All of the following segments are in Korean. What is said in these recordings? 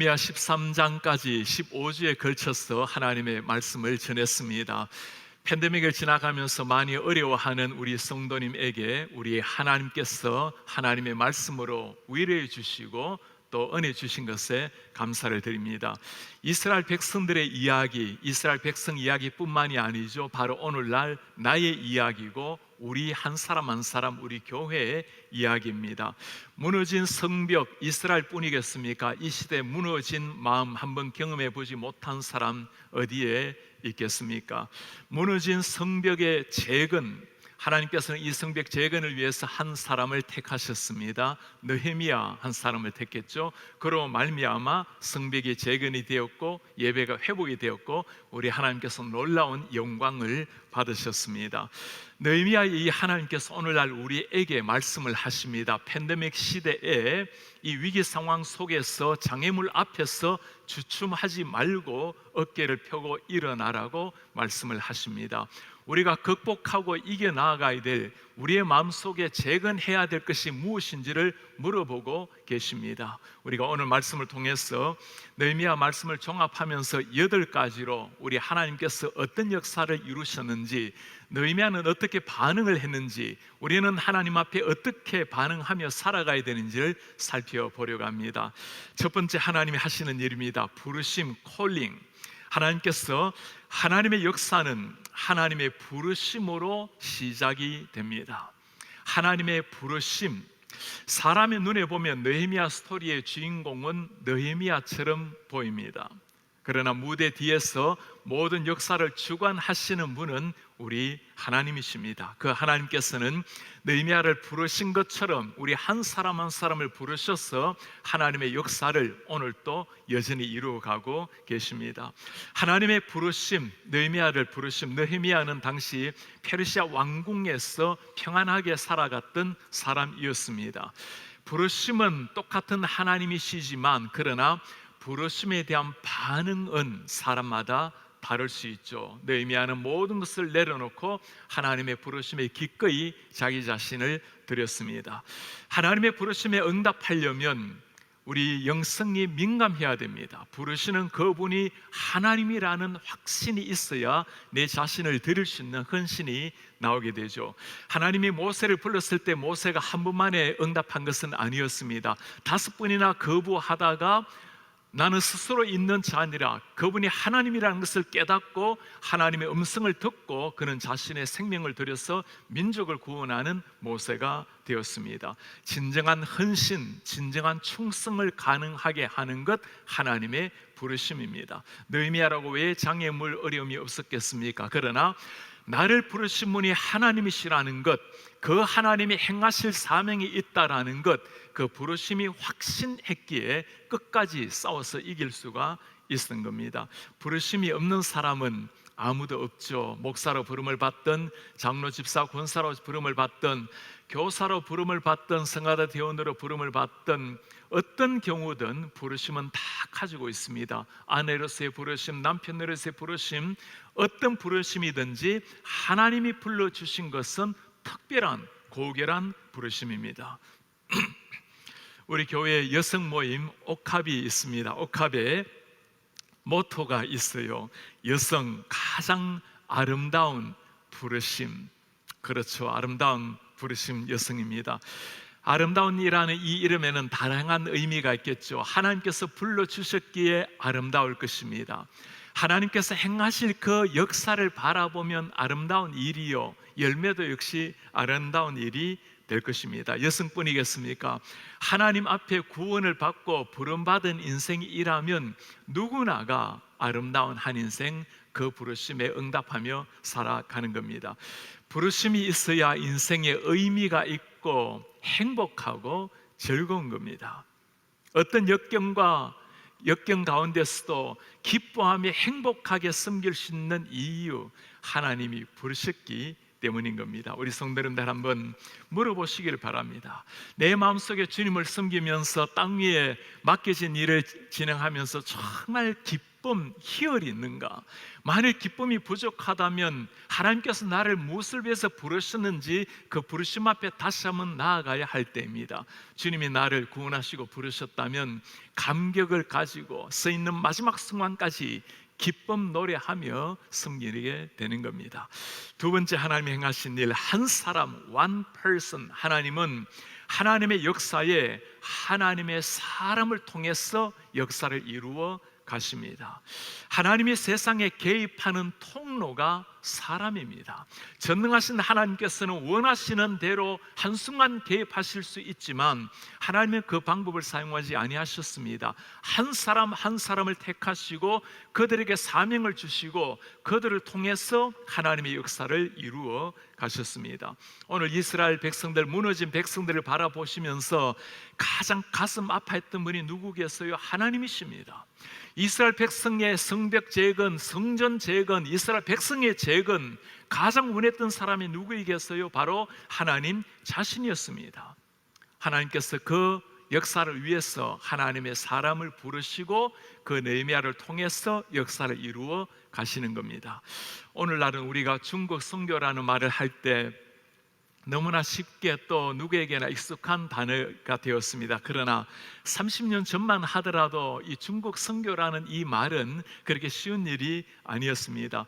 느헤미야 13장까지 15주에 걸쳐서 하나님의 말씀을 전했습니다. 팬데믹을 지나가면서 많이 어려워하는 우리 성도님에게 우리 하나님께서 하나님의 말씀으로 위로해 주시고 또 은혜 주신 것에 감사를 드립니다. 이스라엘 백성들의 이야기, 이스라엘 백성 이야기뿐만이 아니죠. 바로 오늘날 나의 이야기고 우리 한 사람 한 사람 우리 교회의 이야기입니다. 무너진 성벽 이스라엘 뿐이겠습니까? 이 시대 무너진 마음 한번 경험해 보지 못한 사람 어디에 있겠습니까? 무너진 성벽의 재건, 하나님께서는 이 성벽 재건을 위해서 한 사람을 택하셨습니다. 느헤미야 한 사람을 택했죠. 그로 말미암아 성벽이 재건이 되었고 예배가 회복이 되었고 우리 하나님께서 놀라운 영광을 받으셨습니다. 느헤미야 이 하나님께서 오늘날 우리에게 말씀을 하십니다. 팬데믹 시대에 이 위기 상황 속에서 장애물 앞에서 주춤하지 말고 어깨를 펴고 일어나라고 말씀을 하십니다. 우리가 극복하고 이겨나가야 될 우리의 마음속에 재건해야 될 것이 무엇인지를 물어보고 계십니다. 우리가 오늘 말씀을 통해서 느헤미야 말씀을 종합하면서 8가지로 우리 하나님께서 어떤 역사를 이루셨는지, 느헤미야는 어떻게 반응을 했는지, 우리는 하나님 앞에 어떻게 반응하며 살아가야 되는지를 살펴보려고 합니다. 첫 번째 하나님이 하시는 일입니다. 부르심, 콜링. 하나님께서 하나님의 역사는 하나님의 부르심으로 시작이 됩니다. 하나님의 부르심. 사람의 눈에 보면 느헤미야 스토리의 주인공은 느헤미야처럼 보입니다. 그러나 무대 뒤에서 모든 역사를 주관하시는 분은 우리 하나님이십니다. 그 하나님께서는 느헤미야를 부르신 것처럼 우리 한 사람 한 사람을 부르셔서 하나님의 역사를 오늘 또 여전히 이루어가고 계십니다. 하나님의 부르심, 느헤미야를 부르심. 느헤미야는 당시 페르시아 왕궁에서 평안하게 살아갔던 사람이었습니다. 부르심은 똑같은 하나님이시지만 그러나 부르심에 대한 반응은 사람마다 다를 수 있죠. 느헤미야는 모든 것을 내려놓고 하나님의 부르심에 기꺼이 자기 자신을 드렸습니다. 하나님의 부르심에 응답하려면 우리 영성이 민감해야 됩니다. 부르시는 그분이 하나님이라는 확신이 있어야 내 자신을 드릴 수 있는 헌신이 나오게 되죠. 하나님이 모세를 불렀을 때 모세가 한 번만에 응답한 것은 아니었습니다. 5번이나 거부하다가 나는 스스로 있는 자 아니라 그분이 하나님이라는 것을 깨닫고 하나님의 음성을 듣고 그는 자신의 생명을 들여서 민족을 구원하는 모세가 되었습니다. 진정한 헌신, 진정한 충성을 가능하게 하는 것 하나님의 부르심입니다. 느헤미야라고 왜 장애물 어려움이 없었겠습니까? 그러나 나를 부르신 분이 하나님이시라는 것, 그 하나님이 행하실 사명이 있다라는 것, 그 부르심이 확신했기에 끝까지 싸워서 이길 수가 있었던 겁니다. 부르심이 없는 사람은 아무도 없죠. 목사로 부름을 받던, 장로, 집사, 권사로 부름을 받던, 교사로 부름을 받던, 성가대 대원으로 부름을 받던 어떤 경우든 부르심은 다 가지고 있습니다. 아내로서의 부르심, 남편으로서의 부르심, 어떤 부르심이든지 하나님이 불러주신 것은 특별한 고결한 부르심입니다. 우리 교회 여성 모임 옥합이 있습니다. 옥합에 모토가 있어요. 여성 가장 아름다운 부르심. 그렇죠. 아름다운 부르심 여성입니다. 아름다운이라는 이 이름에는 다양한 의미가 있겠죠. 하나님께서 불러주셨기에 아름다울 것입니다. 하나님께서 행하실 그 역사를 바라보면 아름다운 일이요, 열매도 역시 아름다운 일이 될 것입니다. 여성뿐이겠습니까? 하나님 앞에 구원을 받고 부름받은 인생이라면 누구나가 아름다운 한 인생, 그 부르심에 응답하며 살아가는 겁니다. 부르심이 있어야 인생에 의미가 있고 행복하고 즐거운 겁니다. 어떤 역경 가운데서도 기뻐하며 행복하게 섬길 수 있는 이유, 하나님이 부르셨기 때문인 겁니다. 우리 성도님들 한번 물어보시길 바랍니다. 내 마음속에 주님을 섬기면서 땅 위에 맡겨진 일을 진행하면서 정말 기뻐 기쁨 희열이 있는가? 만일 기쁨이 부족하다면 하나님께서 나를 무엇을 위해서 부르셨는지 그 부르심 앞에 다시 한번 나아가야 할 때입니다. 주님이 나를 구원하시고 부르셨다면 감격을 가지고 서 있는 마지막 순간까지 기쁨 노래하며 섬기게 되는 겁니다. 두 번째, 하나님이 행하신 일, 한 사람, one person. 하나님은 하나님의 역사에 하나님의 사람을 통해서 역사를 이루어 가십니다. 하나님이 세상에 개입하는 통로가 사람입니다. 전능하신 하나님께서는 원하시는 대로 한순간 개입하실 수 있지만 하나님은 그 방법을 사용하지 아니하셨습니다. 한 사람 한 사람을 택하시고 그들에게 사명을 주시고 그들을 통해서 하나님의 역사를 이루어 가셨습니다. 오늘 이스라엘 백성들, 무너진 백성들을 바라보시면서 가장 가슴 아파했던 분이 누구겠어요? 하나님이십니다. 이스라엘 백성의 성벽 재건, 성전 재건, 이스라엘 백성의 재건, 가장 원했던 사람이 누구이겠어요? 바로 하나님 자신이었습니다. 하나님께서 그 역사를 위해서 하나님의 사람을 부르시고 그 느헤미야를 통해서 역사를 이루어 가시는 겁니다. 오늘날은 우리가 중국 선교라는 말을 할 때 너무나 쉽게 또 누구에게나 익숙한 단어가 되었습니다. 그러나 30년 전만 하더라도 이 중국 선교라는 이 말은 그렇게 쉬운 일이 아니었습니다.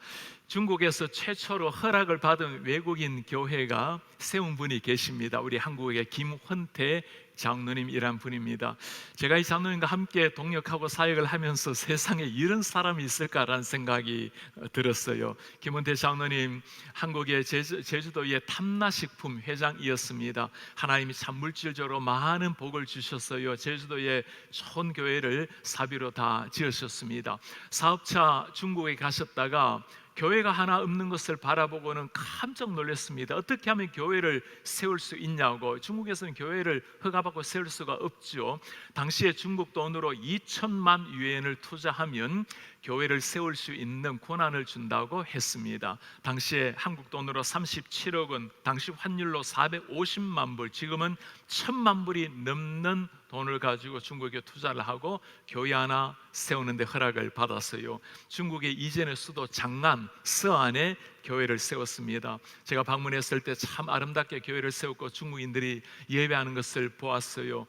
중국에서 최초로 허락을 받은 외국인 교회가 세운 분이 계십니다. 우리 한국의 김헌태 장로님이란 분입니다. 제가 이 장로님과 함께 동역하고 사역을 하면서 세상에 이런 사람이 있을까라는 생각이 들었어요. 김헌태 장로님, 한국의 제주도의 탐라식품 회장이었습니다. 하나님이 참 물질적으로 많은 복을 주셨어요. 제주도에 좋은 교회를 사비로 다 지으셨습니다. 사업차 중국에 가셨다가 교회가 하나 없는 것을 바라보고는 깜짝 놀랐습니다. 어떻게 하면 교회를 세울 수 있냐고. 중국에서는 교회를 허가받고 세울 수가 없죠. 당시에 중국 돈으로 2천만 유엔을 투자하면 교회를 세울 수 있는 권한을 준다고 했습니다. 당시에 한국 돈으로 37억 원, 당시 환율로 450만 불, 지금은 1000만 불이 넘는 돈을 가지고 중국에 투자를 하고 교회 하나 세우는데 허락을 받았어요. 중국의 이전의 수도 장안, 서안에 교회를 세웠습니다. 제가 방문했을 때 참 아름답게 교회를 세웠고 중국인들이 예배하는 것을 보았어요.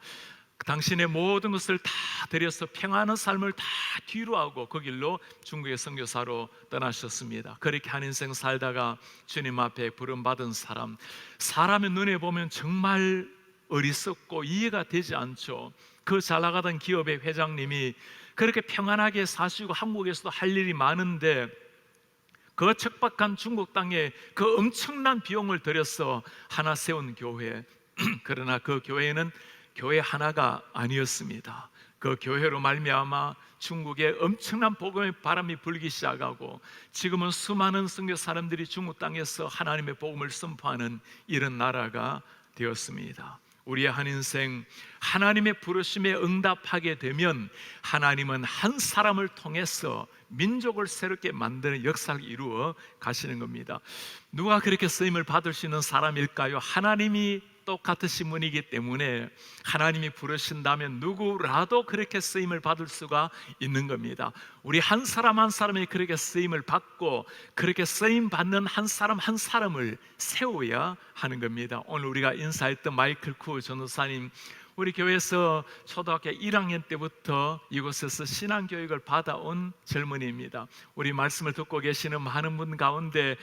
당신의 모든 것을 다 드려서 평안한 삶을 다 뒤로하고 그 길로 중국의 선교사로 떠나셨습니다. 그렇게 한 인생 살다가 주님 앞에 부름받은 사람, 사람의 눈에 보면 정말 어리석고 이해가 되지 않죠. 그 잘 나가던 기업의 회장님이 그렇게 평안하게 사시고 한국에서도 할 일이 많은데 그 척박한 중국 땅에 그 엄청난 비용을 들여서 하나 세운 교회, 그러나 그 교회는 교회 하나가 아니었습니다. 그 교회로 말미암아 중국에 엄청난 복음의 바람이 불기 시작하고 지금은 수많은 선교 사람들이 중국 땅에서 하나님의 복음을 선포하는 이런 나라가 되었습니다. 우리의 한 인생 하나님의 부르심에 응답하게 되면 하나님은 한 사람을 통해서 민족을 새롭게 만드는 역사를 이루어 가시는 겁니다. 누가 그렇게 쓰임을 받을 수 있는 사람일까요? 하나님이 똑같으신 분이기 때문에 하나님이 부르신다면 누구라도 그렇게 쓰임을 받을 수가 있는 겁니다. 우리 한 사람 한 사람이 그렇게 쓰임을 받고 그렇게 쓰임 받는 한 사람 한 사람을 세워야 하는 겁니다. 오늘 우리가 인사했던 마이클 쿠 전도사님, 우리 교회에서 초등학교 1학년 때부터 이곳에서 신앙교육을 받아온 젊은이입니다. 우리 말씀을 듣고 계시는 많은 분 가운데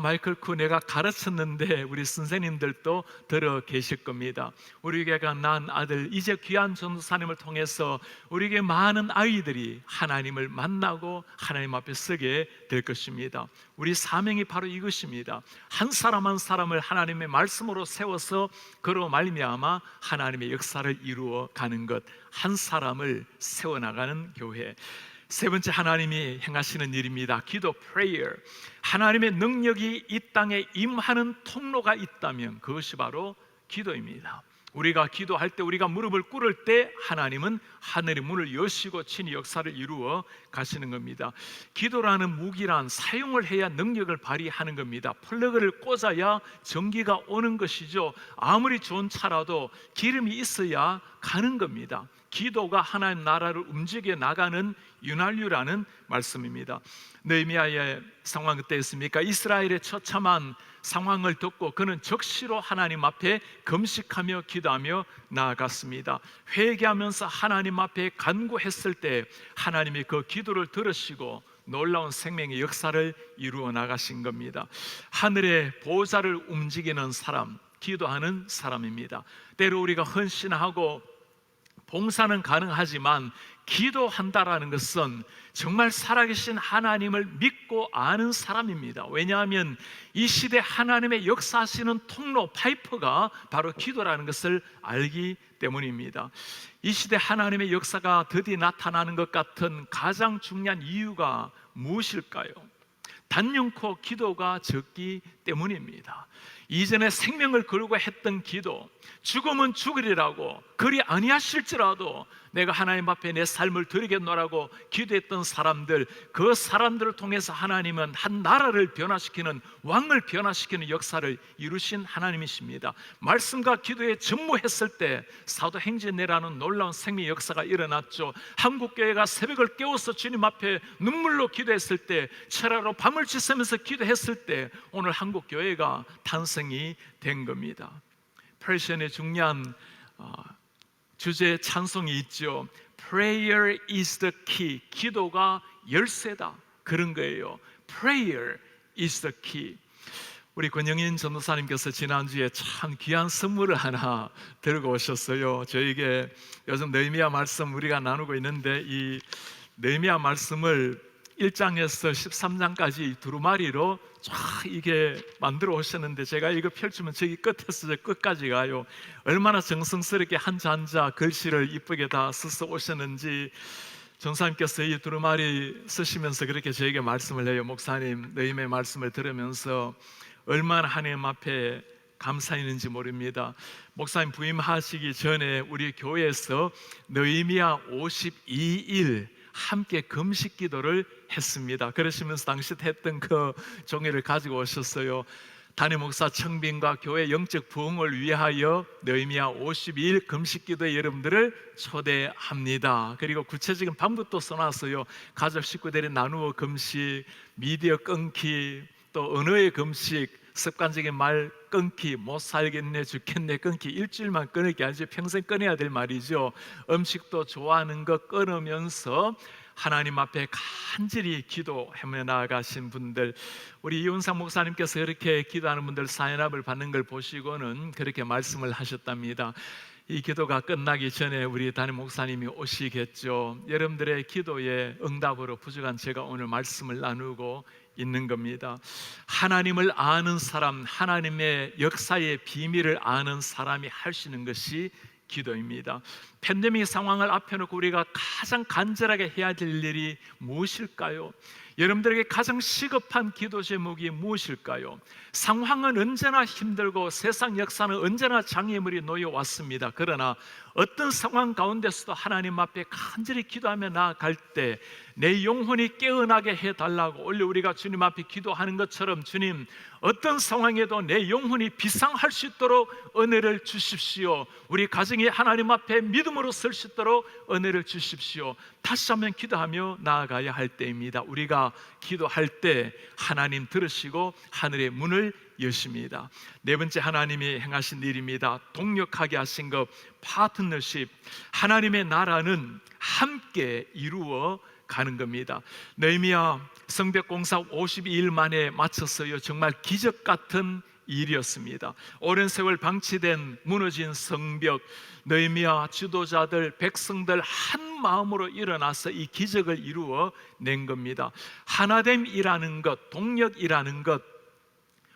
마이클 쿠 내가 가르쳤는데 우리 선생님들도 들어 계실 겁니다. 우리 교회가 낳은 아들, 이제 귀한 전도사님을 통해서 우리에게 많은 아이들이 하나님을 만나고 하나님 앞에 서게 될 것입니다. 우리 사명이 바로 이것입니다. 한 사람 한 사람을 하나님의 말씀으로 세워서 그로 말미암아 하나님의 역사를 이루어 가는 것, 한 사람을 세워나가는 교회. 세 번째, 하나님이 행하시는 일입니다. 기도, prayer. 하나님의 능력이 이 땅에 임하는 통로가 있다면 그것이 바로 기도입니다. 우리가 기도할 때, 우리가 무릎을 꿇을 때 하나님은 하늘의 문을 여시고 친히 역사를 이루어 가시는 겁니다. 기도라는 무기란 사용을 해야 능력을 발휘하는 겁니다. 플러그를 꽂아야 전기가 오는 것이죠. 아무리 좋은 차라도 기름이 있어야 가는 겁니다. 기도가 하나님 나라를 움직여 나가는 윤활유라는 말씀입니다. 느헤미야의 상황 어땠습니까? 이스라엘의 처참한 상황을 듣고 그는 적시로 하나님 앞에 금식하며 기도하며 나아갔습니다. 회개하면서 하나님 앞에 간구했을 때 하나님이 그 기도를 들으시고 놀라운 생명의 역사를 이루어 나가신 겁니다. 하늘의 보좌를 움직이는 사람, 기도하는 사람입니다. 때로 우리가 헌신하고 봉사는 가능하지만 기도한다라는 것은 정말 살아계신 하나님을 믿고 아는 사람입니다. 왜냐하면 이 시대 하나님의 역사하시는 통로, 파이프가 바로 기도라는 것을 알기 때문입니다. 이 시대 하나님의 역사가 드디어 나타나는 것 같은 가장 중요한 이유가 무엇일까요? 단연코 기도가 적기 때문입니다. 이전에 생명을 걸고 했던 기도, 죽으면 죽으리라고 그리 아니하실지라도 내가 하나님 앞에 내 삶을 드리겠노라고 기도했던 사람들, 그 사람들을 통해서 하나님은 한 나라를 변화시키는, 왕을 변화시키는 역사를 이루신 하나님이십니다. 말씀과 기도에 전무했을 때 사도행전이라는 놀라운 생명의 역사가 일어났죠. 한국교회가 새벽을 깨워서 주님 앞에 눈물로 기도했을 때, 철야로 밤을 지새면서 기도했을 때 오늘 한국교회가 탄생이 된 겁니다. 퍼션의 중요한 주제 찬송이 있죠. Prayer is the key. 기도가 열쇠다, 그런 거예요. Prayer is the key. 우리 권영인 전도사님께서 지난주에 참 귀한 선물을 하나 들고 오셨어요. 저에게 요즘 느헤미야 말씀 우리가 나누고 있는데 이 느헤미야 말씀을 1장에서 13장까지 두루마리로 쫙 이게 만들어 오셨는데, 제가 이거 펼치면 저기 끝에서 저 끝까지 가요. 얼마나 정성스럽게 한자 한자 글씨를 이쁘게 다 써서 오셨는지 전사님께서 이 두루마리 쓰시면서 그렇게 저에게 말씀을 해요. 목사님, 느헤미야 말씀을 들으면서 얼마나 하나님 앞에 감사했는지 모릅니다. 목사님 부임하시기 전에 우리 교회에서 느헤미야 52일 함께 금식 기도를 했습니다. 그러시면서 당시 했던 그 종이를 가지고 오셨어요. 담임 목사 청빙과 교회 영적 부흥을 위하여 느헤미야 52일 금식 기도에 여러분들을 초대합니다. 그리고 구체적인 방법도 써놨어요. 가족 식구들이 나누어 금식, 미디어 끊기, 또 언어의 금식, 습관적인 말 끊기, 못 살겠네, 죽겠네 끊기, 일주일만 끊을 게 아니죠. 평생 끊어야 될 말이죠. 음식도 좋아하는 거 끊으면서 하나님 앞에 간절히 기도하며 나아가신 분들, 우리 이윤상 목사님께서 이렇게 기도하는 분들 사연합을 받는 걸 보시고는 그렇게 말씀을 하셨답니다. 이 기도가 끝나기 전에 우리 담임 목사님이 오시겠죠. 여러분들의 기도에 응답으로 부족한 제가 오늘 말씀을 나누고 있는 겁니다. 하나님을 아는 사람, 하나님의 역사의 비밀을 아는 사람이 할 수 있는 것이 기도입니다. 팬데믹 상황을 앞에 놓고 우리가 가장 간절하게 해야 될 일이 무엇일까요? 여러분들에게 가장 시급한 기도 제목이 무엇일까요? 상황은 언제나 힘들고 세상 역사는 언제나 장애물이 놓여왔습니다. 그러나 어떤 상황 가운데서도 하나님 앞에 간절히 기도하며 나아갈 때 내 영혼이 깨어나게 해달라고, 원래 우리가 주님 앞에 기도하는 것처럼 주님, 어떤 상황에도 내 영혼이 비상할 수 있도록 은혜를 주십시오. 우리 가정이 하나님 앞에 믿음으로 설 수 있도록 은혜를 주십시오. 다시 한번 기도하며 나아가야 할 때입니다. 우리가 기도할 때 하나님 들으시고 하늘의 문을 여십니다. 네 번째, 하나님이 행하신 일입니다. 동력하게 하신 것, 파트너십. 하나님의 나라는 함께 이루어 가는 겁니다. 느헤미야 성벽 공사 52일 만에 마쳤어요. 정말 기적 같은 일이었습니다. 오랜 세월 방치된 무너진 성벽, 느헤미야 지도자들, 백성들 한 마음으로 일어나서 이 기적을 이루어 낸 겁니다. 하나됨이라는 것, 동력이라는 것,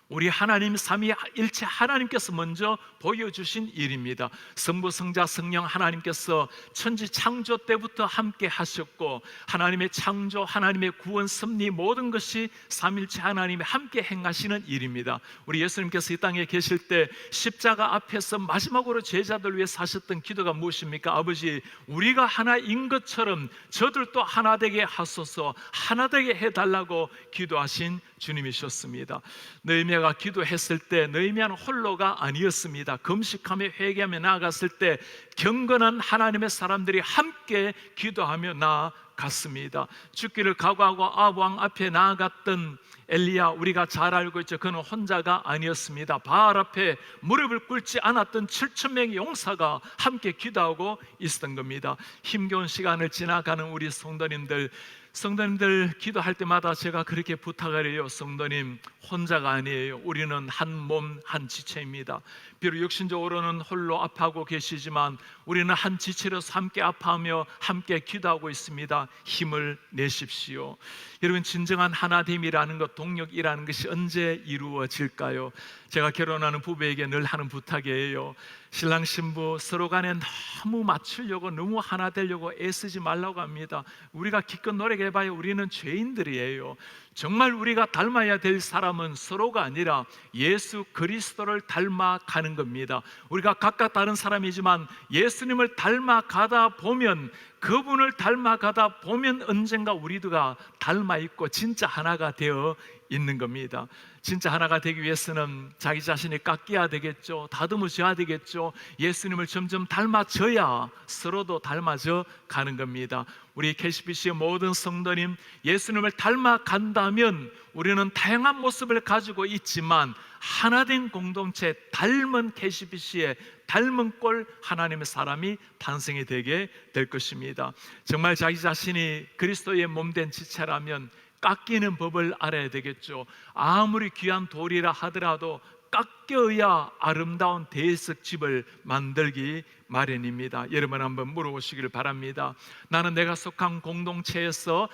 우리 하나님 삼위일체 하나님께서 먼저 보여주신 일입니다. 성부, 성자, 성령 하나님께서 천지 창조 때부터 함께 하셨고, 하나님의 창조, 하나님의 구원, 섭리 모든 것이 삼위일체 하나님이 함께 행하시는 일입니다. 우리 예수님께서 이 땅에 계실 때 십자가 앞에서 마지막으로 제자들 위해 사셨던 기도가 무엇입니까? 아버지, 우리가 하나인 것처럼 저들도 하나 되게 하소서, 하나 되게 해달라고 기도하신 주님이셨습니다. 느헤미야가 기도했을 때 느헤미야는 홀로가 아니었습니다. 금식하며 회개하며 나아갔을 때 경건한 하나님의 사람들이 함께 기도하며 나아갔습니다. 죽기를 각오하고 아합 왕 앞에 나아갔던 엘리야, 우리가 잘 알고 있죠. 그는 혼자가 아니었습니다. 바알 앞에 무릎을 꿇지 않았던 7,000명의 용사가 함께 기도하고 있었던 겁니다. 힘겨운 시간을 지나가는 우리 성도님들 기도할 때마다 제가 그렇게 부탁을 해요. 성도님, 혼자가 아니에요. 우리는 한 몸, 한 지체입니다. 비록 육신적으로는 홀로 아파하고 계시지만 우리는 한 지체로서 함께 아파하며 함께 기도하고 있습니다. 힘을 내십시오. 여러분, 진정한 하나됨이라는 것, 동력이라는 것이 언제 이루어질까요? 제가 결혼하는 부부에게 늘 하는 부탁이에요. 신랑 신부 서로 간에 너무 맞추려고, 너무 하나 되려고 애쓰지 말라고 합니다. 우리가 기껏 노력해봐야 우리는 죄인들이에요. 정말 우리가 닮아야 될 사람은 서로가 아니라 예수 그리스도를 닮아가는 겁니다. 우리가 각각 다른 사람이지만 예수님을 닮아가다 보면, 그분을 닮아가다 보면 언젠가 우리가 닮아있고 진짜 하나가 되어 있는 겁니다. 진짜 하나가 되기 위해서는 자기 자신이 깎여야 되겠죠. 다듬어져야 되겠죠. 예수님을 점점 닮아져야 서로도 닮아져 가는 겁니다. 우리 KCBC의 모든 성도님, 예수님을 닮아간다면 우리는 다양한 모습을 가지고 있지만 하나된 공동체, 닮은 KCBC의 닮은 꼴 하나님의 사람이 탄생이 되게 될 것입니다. 정말 자기 자신이 그리스도의 몸된 지체라면 깎이는 법을 알아야 되겠죠. 아무리 귀한 돌이라 하더라도 깎여야 아름다운 대석집을 만들기 마련입니다. 여러분 한번 물어보시기를 바랍니다. 나는 내가 속한 공동체에서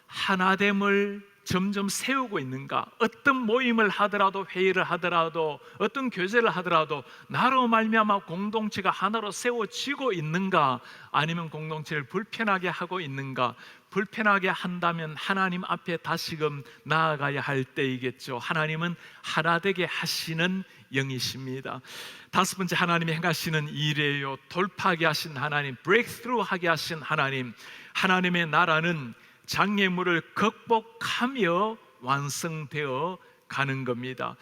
하나됨을 점점 세우고 있는가? 어떤 모임을 하더라도, 회의를 하더라도, 어떤 교제를 하더라도 나로 말미암아 공동체가 하나로 세워지고 있는가? 아니면 공동체를 불편하게 하고 있는가? 불편하게 한다면 하나님 앞에 다시금 나아가야 할 때이겠죠. 하나님은 하나 되게 하시는 영이십니다. 다섯 번째, 하나님이 행하시는 일이에요. 돌파하게 하신 하나님, 브레이크스루 하게 하신 하나님. 하나님의 나라는 장애물을 극복하며 완성되어 가는 겁니다.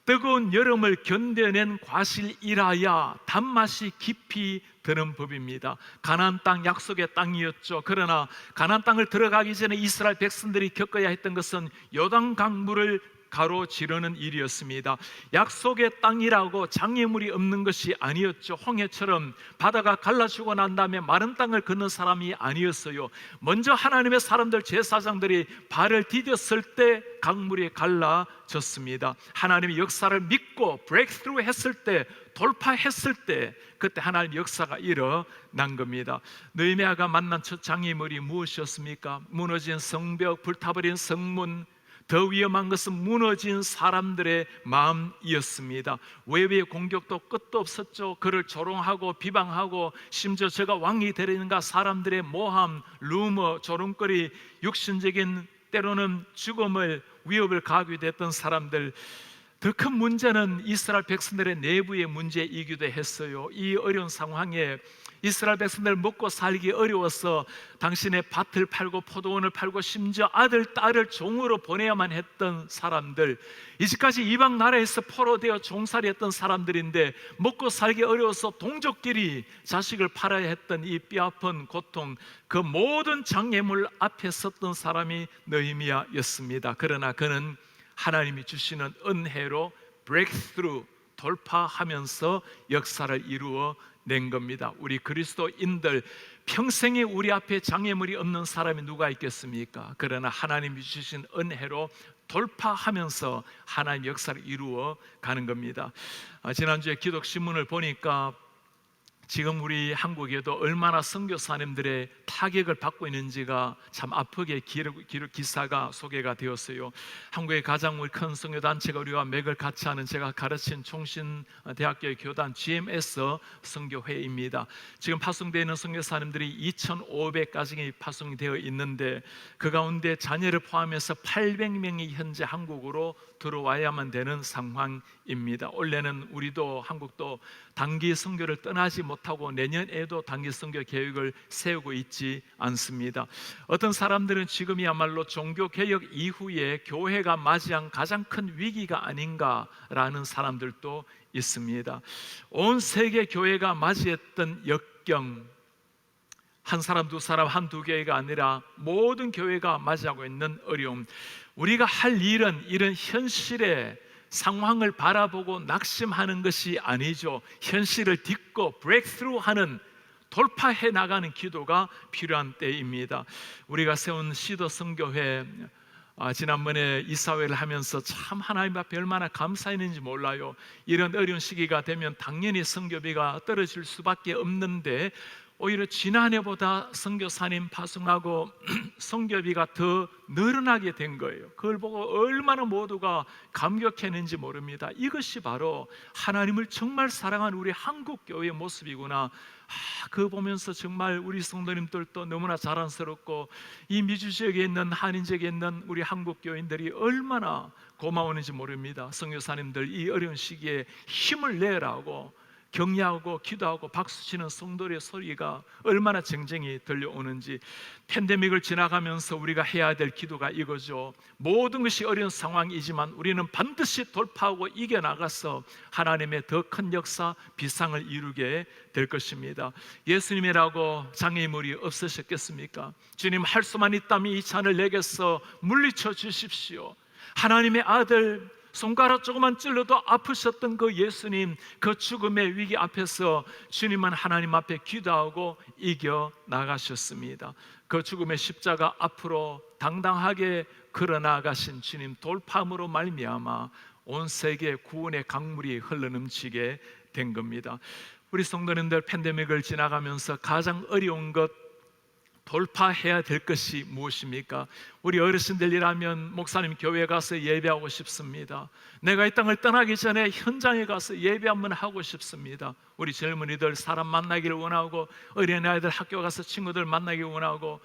뜨거운 여름을 견뎌낸 과실이라야 단맛이 깊이 드는 법입니다. 가나안 땅, 약속의 땅이었죠. 그러나 가나안 땅을 들어가기 전에 이스라엘 백성들이 겪어야 했던 것은 요단강물을 가로지르는 일이었습니다. 약속의 땅이라고 장애물이 없는 것이 아니었죠. 홍해처럼 바다가 갈라지고 난 다음에 마른 땅을 걷는 사람이 아니었어요. 먼저 하나님의 사람들, 제사장들이 발을 디뎠을 때 강물이 갈라졌습니다. 하나님의 역사를 믿고 브레이크스루 했을 때, 돌파했을 때, 그때 하나님 역사가 일어난 겁니다. 느헤미야가 만난 첫 장애물이 무엇이었습니까? 무너진 성벽, 불타버린 성문. 더 위험한 것은 무너진 사람들의 마음이었습니다. 외부의 공격도 끝도 없었죠. 그를 조롱하고 비방하고 심지어 제가 왕이 되려는가, 사람들의 모함, 루머, 조롱거리, 육신적인 때로는 죽음을, 위협을 가하게 됐던 사람들. 더 큰 문제는 이스라엘 백성들의 내부의 문제이기도 했어요. 이 어려운 상황에 이스라엘 백성들 먹고 살기 어려워서 당신의 밭을 팔고 포도원을 팔고 심지어 아들, 딸을 종으로 보내야만 했던 사람들, 이제까지 이방 나라에서 포로되어 종살이 했던 사람들인데 먹고 살기 어려워서 동족끼리 자식을 팔아야 했던 이 뼈아픈 고통, 그 모든 장애물 앞에 섰던 사람이 느헤미야였습니다. 그러나 그는 하나님이 주시는 은혜로 브레이크스루, 돌파하면서 역사를 이루어 낸 겁니다. 우리 그리스도인들 평생에 우리 앞에 장애물이 없는 사람이 누가 있겠습니까? 그러나 하나님이 주신 은혜로 돌파하면서 하나님 역사를 이루어 가는 겁니다. 지난주에 기독신문을 보니까 지금 우리 한국에도 얼마나 선교사님들의 타격을 받고 있는지가 참 아프게 기사가 소개가 되었어요. 한국의 가장 큰 선교단체가 우리와 맥을 같이 하는, 제가 가르친 총신대학교의 교단 GMS 선교회입니다. 지금 파송되어 있는 선교사님들이 2,500가정이 파송되어 있는데 그 가운데 자녀를 포함해서 800명이 현재 한국으로 들어와야만 되는 상황입니다. 원래는 우리도 한국도 단기 선교를 떠나지 못 못하고 내년에도 단기 선교 계획을 세우고 있지 않습니다. 어떤 사람들은 지금이야말로 종교개혁 이후에 교회가 맞이한 가장 큰 위기가 아닌가라는 사람들도 있습니다. 온 세계 교회가 맞이했던 역경, 한 사람, 두 사람, 한두 개가 아니라 모든 교회가 맞이하고 있는 어려움, 우리가 할 일은 이런 현실의 상황을 바라보고 낙심하는 것이 아니죠. 현실을 딛고 브레이크스루하는, 돌파해 나가는 기도가 필요한 때입니다. 우리가 세운 시도 선교회, 지난번에 이사회를 하면서 참 하나님 앞에 얼마나 감사했는지 몰라요. 이런 어려운 시기가 되면 당연히 선교비가 떨어질 수밖에 없는데 오히려 지난해보다 선교사님 파송하고 선교비가 더 늘어나게 된 거예요. 그걸 보고 얼마나 모두가 감격했는지 모릅니다. 이것이 바로 하나님을 정말 사랑하는 우리 한국교회의 모습이구나. 그거 보면서 정말 우리 성도님들도 너무나 자랑스럽고, 이 미주 지역에 있는, 한인 지역에 있는 우리 한국교인들이 얼마나 고마웠는지 모릅니다. 선교사님들 이 어려운 시기에 힘을 내라고 격려하고 기도하고 박수치는 성도의 소리가 얼마나 쟁쟁이 들려오는지. 팬데믹을 지나가면서 우리가 해야 될 기도가 이거죠. 모든 것이 어려운 상황이지만 우리는 반드시 돌파하고 이겨나가서 하나님의 더 큰 역사, 비상을 이루게 될 것입니다. 예수님이라고 장애물이 없으셨겠습니까? 주님, 할 수만 있다면 이 잔을 내게서 물리쳐 주십시오. 하나님의 아들, 손가락 조금만 찔러도 아프셨던 그 예수님, 그 죽음의 위기 앞에서 주님은 하나님 앞에 기도하고 이겨 나가셨습니다. 그 죽음의 십자가 앞으로 당당하게 걸어나가신 주님, 돌파함으로 말미암아 온 세계에 구원의 강물이 흘러넘치게 된 겁니다. 우리 성도님들, 팬데믹을 지나가면서 가장 어려운 것, 돌파해야 될 것이 무엇입니까? 우리 어르신들이라면 목사님 교회에 가서 예배하고 싶습니다. 내가 이 땅을 떠나기 전에 현장에 가서 예배 한번 하고 싶습니다. 우리 젊은이들 사람 만나기를 원하고, 어린아이들 학교 가서 친구들 만나기 원하고,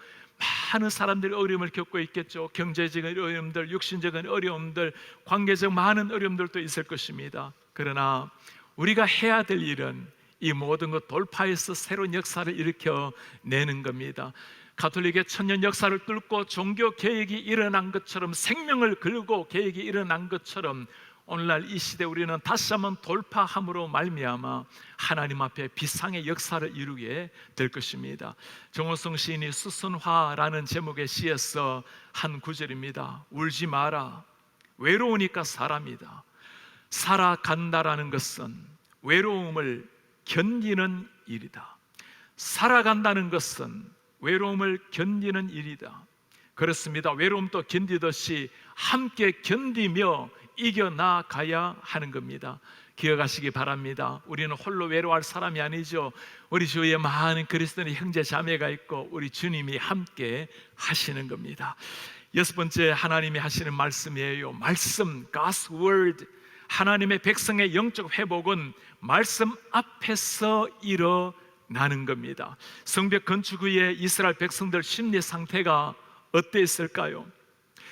많은 사람들이 어려움을 겪고 있겠죠. 경제적인 어려움들, 육신적인 어려움들, 관계적 많은 어려움들도 있을 것입니다. 그러나 우리가 해야 될 일은 이 모든 것 돌파해서 새로운 역사를 일으켜내는 겁니다. 가톨릭의 천년 역사를 뚫고 종교 개혁이 일어난 것처럼, 생명을 걸고 개혁이 일어난 것처럼 오늘날 이 시대 우리는 다시 한번 돌파함으로 말미암아 하나님 앞에 비상의 역사를 이루게 될 것입니다. 정호성 시인이 수선화라는 제목의 시에서 한 구절입니다. 울지 마라, 외로우니까 사람이다. 살아간다라는 것은 외로움을 견디는 일이다. 살아간다는 것은 외로움을 견디는 일이다. 그렇습니다. 외로움도 견디듯이 함께 견디며 이겨나가야 하는 겁니다. 기억하시기 바랍니다. 우리는 홀로 외로워할 사람이 아니죠. 우리 주위에 많은 그리스도인의 형제 자매가 있고 우리 주님이 함께 하시는 겁니다. 여섯 번째, 하나님이 하시는 말씀이에요. 말씀, God's Word. 하나님의 백성의 영적 회복은 말씀 앞에서 일어나는 겁니다. 성벽 건축 후에 이스라엘 백성들 심리 상태가 어땠을까요?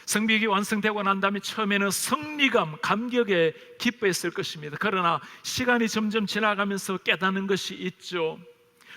성벽이 완성되고 난 다음에 처음에는 성리감, 감격에 기뻐했을 것입니다. 그러나 시간이 점점 지나가면서 깨닫는 것이 있죠.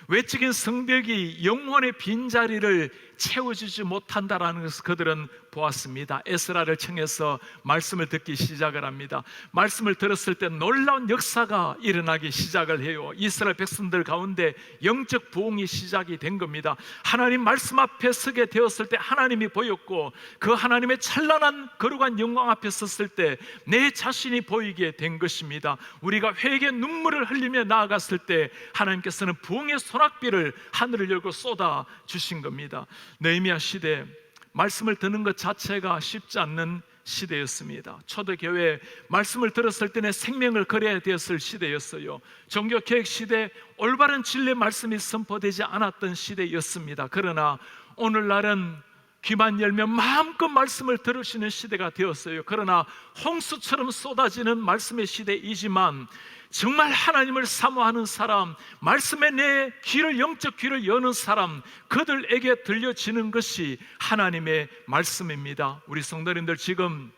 외적인 성벽이 영혼의 빈자리를 채워주지 못한다라는 것을 그들은 보았습니다. 에스라를 청해서 말씀을 듣기 시작을 합니다. 말씀을 들었을 때 놀라운 역사가 일어나기 시작을 해요. 이스라엘 백성들 가운데 영적 부흥이 시작이 된 겁니다. 하나님 말씀 앞에 서게 되었을 때 하나님이 보였고, 그 하나님의 찬란한 거룩한 영광 앞에 섰을 때 내 자신이 보이게 된 것입니다. 우리가 회개의 눈물을 흘리며 나아갔을 때 하나님께서는 부흥의 소낙비를 하늘을 열고 쏟아 주신 겁니다. 느헤미야 시대, 말씀을 듣는 것 자체가 쉽지 않는 시대였습니다. 초대교회 말씀을 들었을 때 내 생명을 걸어야 되었을 시대였어요. 종교개혁 시대, 올바른 진리의 말씀이 선포되지 않았던 시대였습니다. 그러나 오늘날은 귀만 열면 마음껏 말씀을 들으시는 시대가 되었어요. 그러나 홍수처럼 쏟아지는 말씀의 시대이지만 정말 하나님을 사모하는 사람, 말씀에 내 귀를, 영적 귀를 여는 사람, 그들에게 들려지는 것이 하나님의 말씀입니다. 우리 성도님들, 지금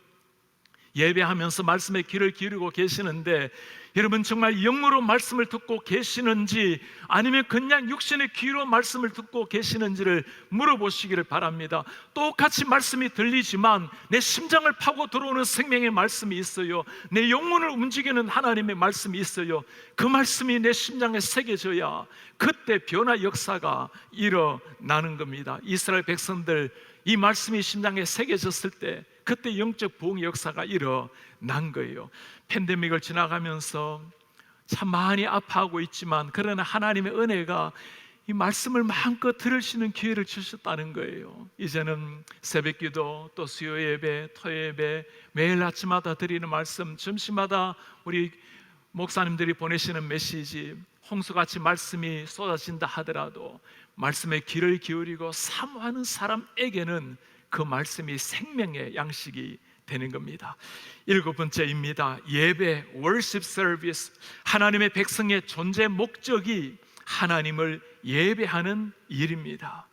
예배하면서 말씀에 귀를 기울이고 계시는데, 여러분 정말 영으로 말씀을 듣고 계시는지 아니면 그냥 육신의 귀로 말씀을 듣고 계시는지를 물어보시기를 바랍니다. 똑같이 말씀이 들리지만 내 심장을 파고 들어오는 생명의 말씀이 있어요. 내 영혼을 움직이는 하나님의 말씀이 있어요. 그 말씀이 내 심장에 새겨져야 그때 변화 역사가 일어나는 겁니다. 이스라엘 백성들, 이 말씀이 심장에 새겨졌을 때 그때 영적 부흥의 역사가 일어난 거예요. 팬데믹을 지나가면서 참 많이 아파하고 있지만, 그러나 하나님의 은혜가 이 말씀을 마음껏 들을 수 있는 기회를 주셨다는 거예요. 이제는 새벽기도, 또 수요 예배, 토요 예배, 매일 아침마다 드리는 말씀, 점심마다 우리 목사님들이 보내시는 메시지, 홍수같이 말씀이 쏟아진다 하더라도 말씀에 귀를 기울이고 사모하는 사람에게는 그 말씀이 생명의 양식이 되는 겁니다. 7번째입니다. 예배, worship service. 하나님의 백성의 존재 목적이 하나님을 예배하는 일입니다.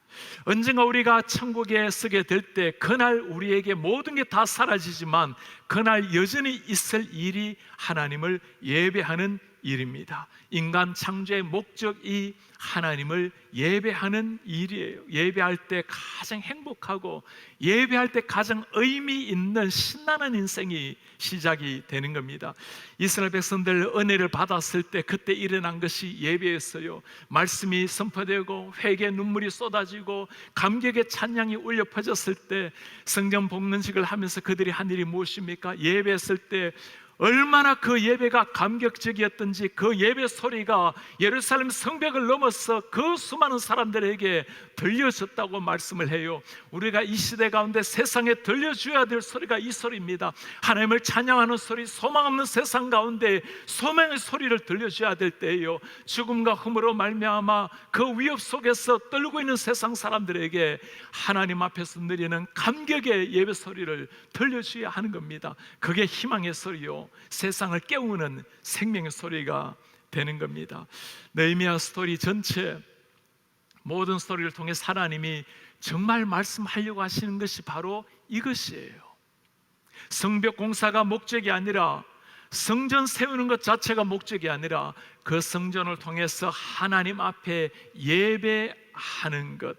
언젠가 우리가 천국에 서게 될 때, 그날 우리에게 모든 게 다 사라지지만 그날 여전히 있을 일이 하나님을 예배하는 일입니다. 인간 창조의 목적이 하나님을 예배하는 일이에요. 예배할 때 가장 행복하고 예배할 때 가장 의미 있는 신나는 인생이 시작이 되는 겁니다. 이스라엘 백성들 은혜를 받았을 때 그때 일어난 것이 예배였어요. 말씀이 선포되고 회개의 눈물이 쏟아지고 감격의 찬양이 울려 퍼졌을 때, 성경 복문식을 하면서 그들이 한 일이 무엇입니까? 예배했을 때 얼마나 그 예배가 감격적이었던지, 그 예배 소리가 예루살렘 성벽을 넘어서 그 수많은 사람들에게 들려졌다고 말씀을 해요. 우리가 이 시대 가운데 세상에 들려줘야 될 소리가 이 소리입니다. 하나님을 찬양하는 소리, 소망 없는 세상 가운데 소망의 소리를 들려줘야 될 때예요. 죽음과 흠으로 말미암아 그 위협 속에서 떨고 있는 세상 사람들에게 하나님 앞에서 느리는 감격의 예배 소리를 들려줘야 하는 겁니다. 그게 희망의 소리요, 세상을 깨우는 생명의 소리가 되는 겁니다. 느헤미야 스토리 전체, 모든 스토리를 통해 하나님이 정말 말씀하려고 하시는 것이 바로 이것이에요. 성벽 공사가 목적이 아니라, 성전 세우는 것 자체가 목적이 아니라, 그 성전을 통해서 하나님 앞에 예배하는 것.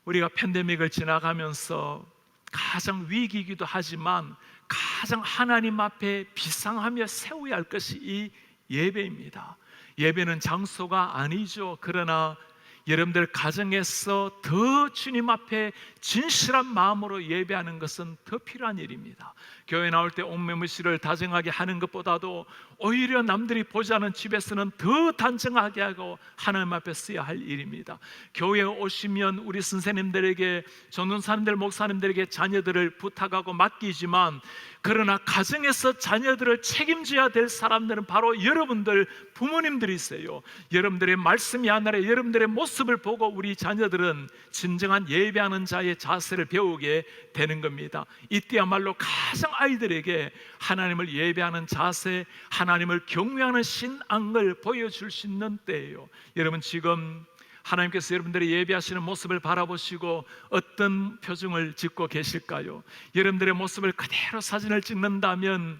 우리가 팬데믹을 지나가면서 가장 위기이기도 하지만 가장 하나님 앞에 비상하며 세워야 할 것이 이 예배입니다. 예배는 장소가 아니죠. 그러나 여러분들 가정에서 더 주님 앞에 진실한 마음으로 예배하는 것은 더 필요한 일입니다. 교회 나올 때 옷매무시를 다정하게 하는 것보다도 오히려 남들이 보지 않은 집에서는 더 단정하게 하고 하나님 앞에 써야 할 일입니다. 교회에 오시면 우리 선생님들에게, 전도사님들, 목사님들에게 자녀들을 부탁하고 맡기지만, 그러나 가정에서 자녀들을 책임져야 될 사람들은 바로 여러분들 부모님들이세요. 여러분들의 말씀이 아니라 여러분들의 모습을 보고 우리 자녀들은 진정한 예배하는 자의 자세를 배우게 되는 겁니다. 이때야말로 가장 아이들에게 하나님을 예배하는 자세, 하나님을 경외하는 신앙을 보여줄 수 있는 때예요. 여러분, 지금 하나님께서 여러분들의 예배하시는 모습을 바라보시고 어떤 표정을 짓고 계실까요? 여러분들의 모습을 그대로 사진을 찍는다면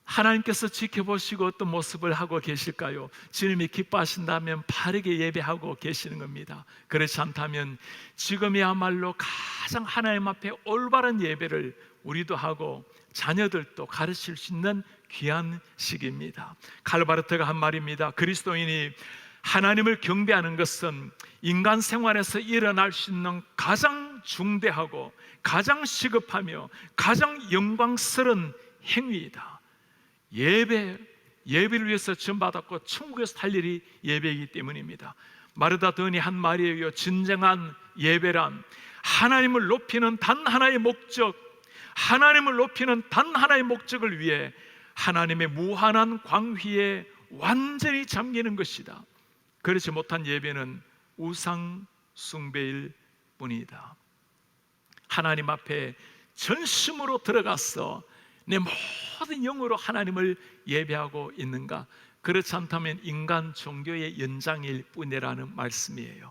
하나님께서 지켜보시고 어떤 모습을 하고 계실까요? 주님이 기뻐하신다면 바르게 예배하고 계시는 겁니다. 그렇지 않다면 지금이야말로 가장 하나님 앞에 올바른 예배를 우리도 하고 자녀들도 가르칠 수 있는 귀한 시기입니다. 칼 바르트가 한 말입니다. 그리스도인이 하나님을 경배하는 것은 인간 생활에서 일어날 수 있는 가장 중대하고 가장 시급하며 가장 영광스러운 행위이다. 예배를 위해서 지원받았고 천국에서 할 일이 예배이기 때문입니다. 마르다 더니 한 말이에요. 진정한 예배란 하나님을 높이는 단 하나의 목적, 하나님을 높이는 단 하나의 목적을 위해 하나님의 무한한 광휘에 완전히 잠기는 것이다. 그렇지 못한 예배는 우상 숭배일 뿐이다. 하나님 앞에 전심으로 들어가서 내 모든 영으로 하나님을 예배하고 있는가? 그렇지 않다면 인간 종교의 연장일 뿐이라는 말씀이에요.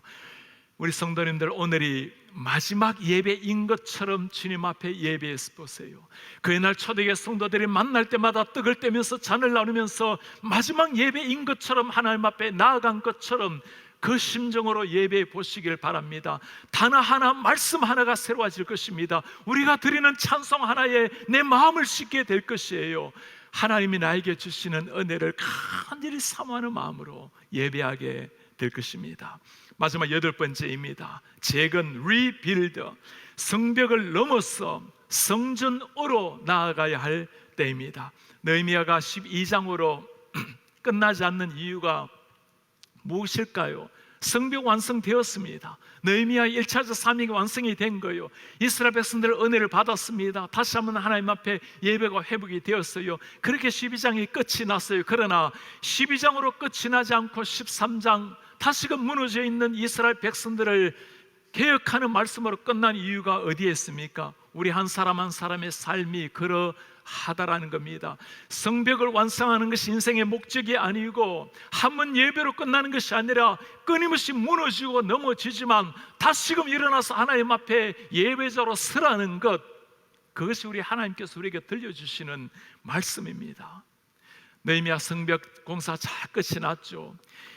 우리 성도님들, 오늘이 마지막 예배인 것처럼 주님 앞에 예배해서 보세요. 그날 초대교회 성도들이 만날 때마다 떡을 떼면서 잔을 나누면서 마지막 예배인 것처럼 하나님 앞에 나아간 것처럼 그 심정으로 예배해 보시길 바랍니다. 단어 하나, 말씀 하나가 새로워질 것입니다. 우리가 드리는 찬송 하나에 내 마음을 씻게 될 것이에요. 하나님이 나에게 주시는 은혜를 간절히 사모하는 마음으로 예배하게 될 것입니다. 마지막 8번째입니다. 재건, 리빌드. 성벽을 넘어서 성전으로 나아가야 할 때입니다. 느헤미야가 12장으로 끝나지 않는 이유가 무엇일까요? 성벽 완성되었습니다. 느헤미야 1차적 사명이 완성이 된 거예요. 이스라엘 백성들 은혜를 받았습니다. 다시 한번 하나님 앞에 예배가 회복이 되었어요. 그렇게 12장이 끝이 났어요. 그러나 12장으로 끝이 나지 않고 13장 다시금 무너져 있는 이스라엘 백성들을 개혁하는 말씀으로 끝난 이유가 어디에 있습니까? 우리 한 사람 한 사람의 삶이 그러하다라는 겁니다. 성벽을 완성하는 것이 인생의 목적이 아니고 한 번 예배로 끝나는 것이 아니라 끊임없이 무너지고 넘어지지만 다시금 일어나서 하나님 앞에 예배자로 서라는 것, 그것이 우리 하나님께서 우리에게 들려주시는 말씀입니다. 느헤미야 성벽 공사 잘 끝이 났죠.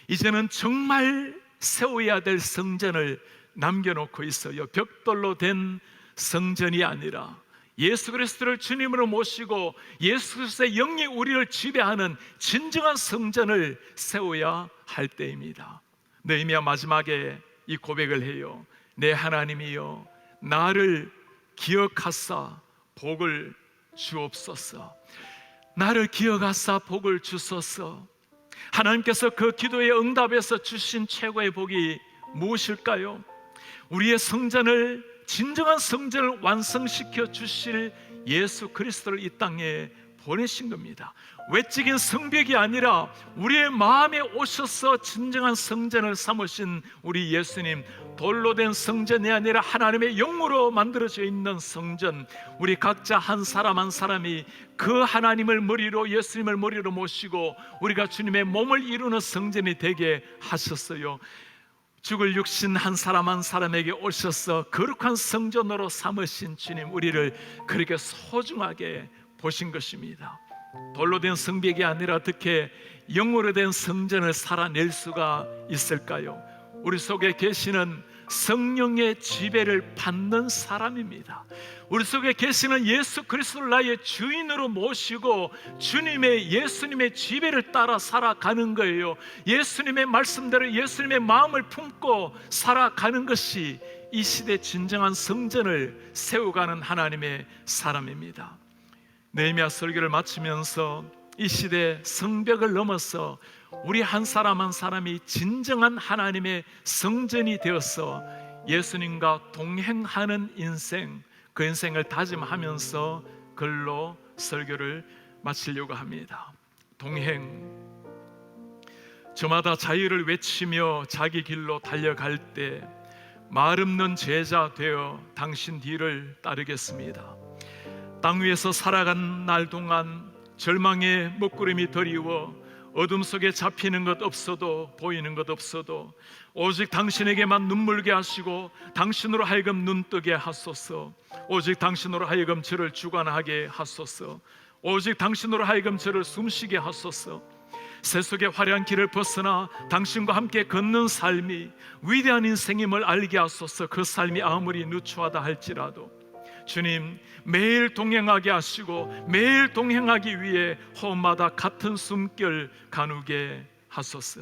이제는 정말 세워야 될 성전을 남겨놓고 있어요. 벽돌로 된 성전이 아니라 예수 그리스도를 주님으로 모시고 예수 그리스도의 영이 우리를 지배하는 진정한 성전을 세워야 할 때입니다. 느헤미야 마지막에 이 고백을 해요. 내 하나님이여, 나를 기억하사 복을 주옵소서. 나를 기억하사 복을 주소서. 하나님께서 그 기도의 응답에서 주신 최고의 복이 무엇일까요? 우리의 성전을, 진정한 성전을 완성시켜 주실 예수 그리스도를 이 땅에 보내신 겁니다. 외적인 성벽이 아니라 우리의 마음에 오셔서 진정한 성전을 삼으신 우리 예수님, 돌로 된 성전이 아니라 하나님의 영으로 만들어져 있는 성전, 우리 각자 한 사람 한 사람이 그 하나님을 머리로, 예수님을 머리로 모시고 우리가 주님의 몸을 이루는 성전이 되게 하셨어요. 죽을 육신 한 사람 한 사람에게 오셔서 거룩한 성전으로 삼으신 주님, 우리를 그렇게 소중하게 보신 것입니다. 돌로 된 성벽이 아니라 어떻게 영으로 된 성전을 살아낼 수가 있을까요? 우리 속에 계시는 성령의 지배를 받는 사람입니다. 우리 속에 계시는 예수 그리스도를 나의 주인으로 모시고 주님의, 예수님의 지배를 따라 살아가는 거예요. 예수님의 말씀대로 예수님의 마음을 품고 살아가는 것이 이 시대 진정한 성전을 세워가는 하나님의 사람입니다. 느헤미야 설교를 마치면서 이 시대 성벽을 넘어서 우리 한 사람 한 사람이 진정한 하나님의 성전이 되어서 예수님과 동행하는 인생, 그 인생을 다짐하면서 글로 설교를 마치려고 합니다. 동행, 저마다 자유를 외치며 자기 길로 달려갈 때 말 없는 제자 되어 당신 뒤를 따르겠습니다. 땅 위에서 살아간 날 동안 절망의 먹구름이 드리워 어둠 속에 잡히는 것 없어도, 보이는 것 없어도 오직 당신에게만 눈물게 하시고 당신으로 하여금 눈뜨게 하소서. 오직 당신으로 하여금 저를 주관하게 하소서. 오직 당신으로 하여금 저를 숨쉬게 하소서. 세속의 화려한 길을 벗어나 당신과 함께 걷는 삶이 위대한 인생임을 알게 하소서. 그 삶이 아무리 누추하다 할지라도 주님, 매일 동행하게 하시고 매일 동행하기 위해 호흡마다 같은 숨결 가누게 하소서.